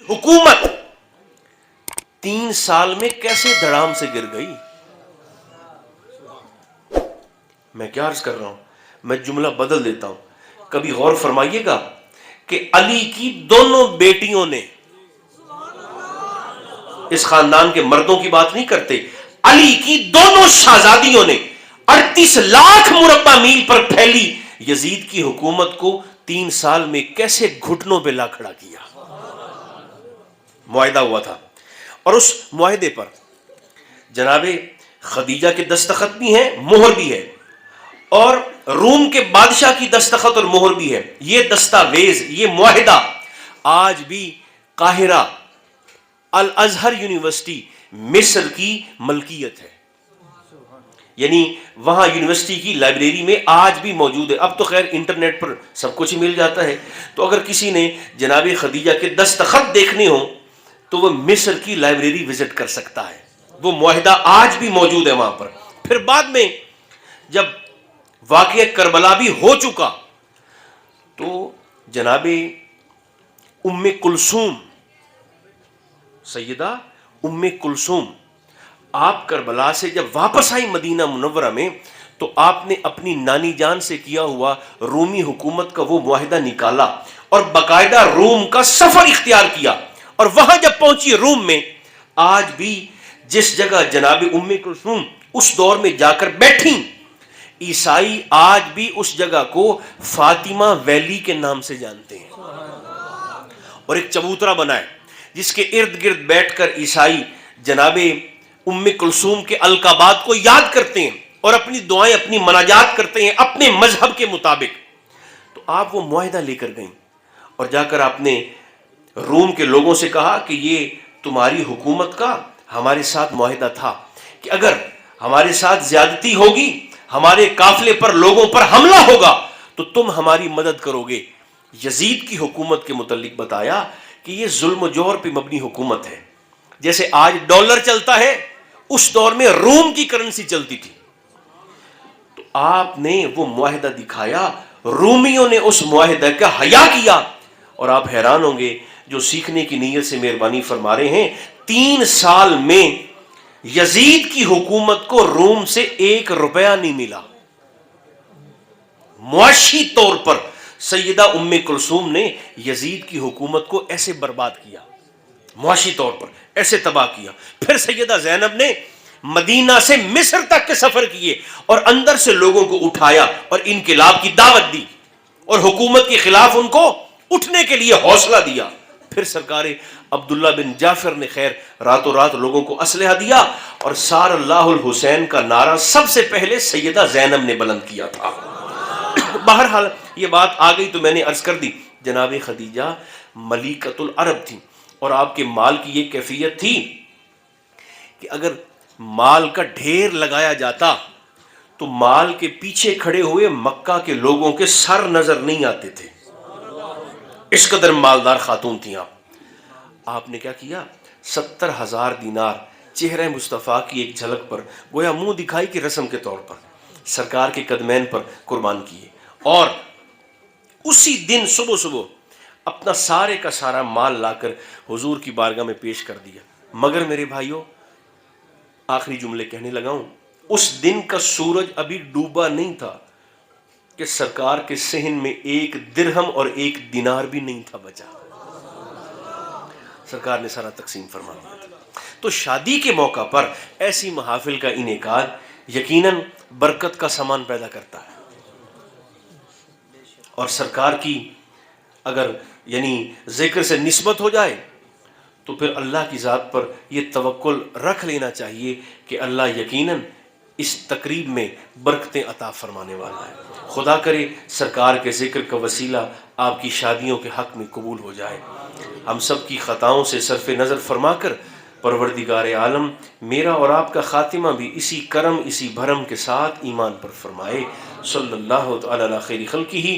حکومت 3 سال میں کیسے دھڑام سے گر گئی؟ میں کیا عرض کر رہا ہوں، میں جملہ بدل دیتا ہوں، کبھی غور فرمائیے گا کہ علی کی دونوں بیٹیوں نے، اس خاندان کے مردوں کی بات نہیں کرتے، علی کی دونوں شہزادیوں نے 38 لاکھ مربع میل پر پھیلی یزید کی حکومت کو 3 سال میں کیسے گھٹنوں پہ لا کھڑا کیا۔ معاہدہ ہوا تھا، اور اس معاہدے پر جناب خدیجہ کے دستخط بھی ہیں، مہر بھی ہے، اور روم کے بادشاہ کی دستخط اور مہر بھی ہے۔ یہ دستاویز، یہ معاہدہ آج بھی قاہرہ الازہر یونیورسٹی مصر کی ملکیت ہے، یعنی وہاں یونیورسٹی کی لائبریری میں آج بھی موجود ہے۔ اب تو خیر انٹرنیٹ پر سب کچھ مل جاتا ہے، تو اگر کسی نے جناب خدیجہ کے دستخط دیکھنے ہوں تو وہ مصر کی لائبریری وزٹ کر سکتا ہے، وہ معاہدہ آج بھی موجود ہے وہاں پر۔ پھر بعد میں جب واقعہ کربلا بھی ہو چکا تو جناب ام کلثوم، سیدہ ام کلثوم، آپ کربلا سے جب واپس آئی مدینہ منورہ میں تو آپ نے اپنی نانی جان سے کیا ہوا رومی حکومت کا وہ معاہدہ نکالا اور باقاعدہ روم کا سفر اختیار کیا، اور وہاں جب پہنچی روم میں، آج بھی جس جگہ جناب ام کلثوم اس دور میں جا کر بیٹھی، عیسائی آج بھی اس جگہ کو فاطمہ ویلی کے نام سے جانتے ہیں، اور ایک چبوترا بنا ہے جس کے ارد گرد بیٹھ کر عیسائی جناب ام کلثوم کے القابات کو یاد کرتے ہیں اور اپنی دعائیں، اپنی مناجات کرتے ہیں اپنے مذہب کے مطابق۔ تو آپ وہ معاہدہ لے کر گئیں اور جا کر آپ نے روم کے لوگوں سے کہا کہ یہ تمہاری حکومت کا ہمارے ساتھ معاہدہ تھا کہ اگر ہمارے ساتھ زیادتی ہوگی، ہمارے قافلے پر لوگوں پر حملہ ہوگا تو تم ہماری مدد کرو گے۔ یزید کی حکومت کے متعلق بتایا کہ یہ ظلم و جور پہ مبنی حکومت ہے، جیسے آج ڈالر چلتا ہے اس دور میں روم کی کرنسی چلتی تھی۔ تو آپ نے وہ معاہدہ دکھایا، رومیوں نے اس معاہدہ کا حیا کیا، اور آپ حیران ہوں گے جو سیکھنے کی نیت سے مہربانی فرما رہے ہیں، 3 سال میں یزید کی حکومت کو روم سے 1 روپیہ نہیں ملا۔ معاشی طور پر سیدہ ام کلثوم نے یزید کی حکومت کو ایسے برباد کیا، معاشی طور پر ایسے تباہ کیا۔ پھر سیدہ زینب نے مدینہ سے مصر تک کے سفر کیے اور اندر سے لوگوں کو اٹھایا اور انقلاب کی دعوت دی اور حکومت کے خلاف ان کو اٹھنے کے لیے حوصلہ دیا۔ پھر سرکار عبداللہ بن جعفر نے خیر راتوں رات لوگوں کو اسلحہ دیا، اور سار اللہ الحسین کا نعرہ سب سے پہلے سیدہ زینب نے بلند کیا تھا۔ بہرحال یہ بات آ گئی تو میں نے عرض کر دی، جناب خدیجہ ملیکۃ العرب تھی، اور آپ کے مال کی یہ کیفیت تھی کہ اگر مال کا ڈھیر لگایا جاتا تو مال کے پیچھے کھڑے ہوئے مکہ کے لوگوں کے سر نظر نہیں آتے تھے، اس قدر مالدار خاتون تھیں آپ۔ آپ نے کیا کیا، 70,000 دینار چہرہ مصطفیٰ کی ایک جھلک پر، گویا منہ دکھائی کی رسم کے طور پر، سرکار کے قدمین پر قربان کیے، اور اسی دن صبح صبح اپنا سارے کا سارا مال لا کر حضور کی بارگاہ میں پیش کر دیا۔ مگر میرے بھائیوں، آخری جملے کہنے لگا ہوں، اس دن کا سورج ابھی ڈوبا نہیں تھا کہ سرکار کے صحن میں 1 درہم اور 1 دینار بھی نہیں تھا بچا، سرکار نے سارا تقسیم فرما دیا تھا۔ تو شادی کے موقع پر ایسی محافل کا انعقاد یقیناً برکت کا سامان پیدا کرتا ہے، اور سرکار کی اگر یعنی ذکر سے نسبت ہو جائے تو پھر اللہ کی ذات پر یہ توکل رکھ لینا چاہیے کہ اللہ یقیناً اس تقریب میں برکتیں عطا فرمانے والا ہے۔ خدا کرے سرکار کے ذکر کا وسیلہ آپ کی شادیوں کے حق میں قبول ہو جائے۔ ہم سب کی خطاؤں سے صرف نظر فرما کر پروردگار عالم میرا اور آپ کا خاتمہ بھی اسی کرم، اسی بھرم کے ساتھ ایمان پر فرمائے۔ صلی اللہ تعالی علی خیر خلقہ۔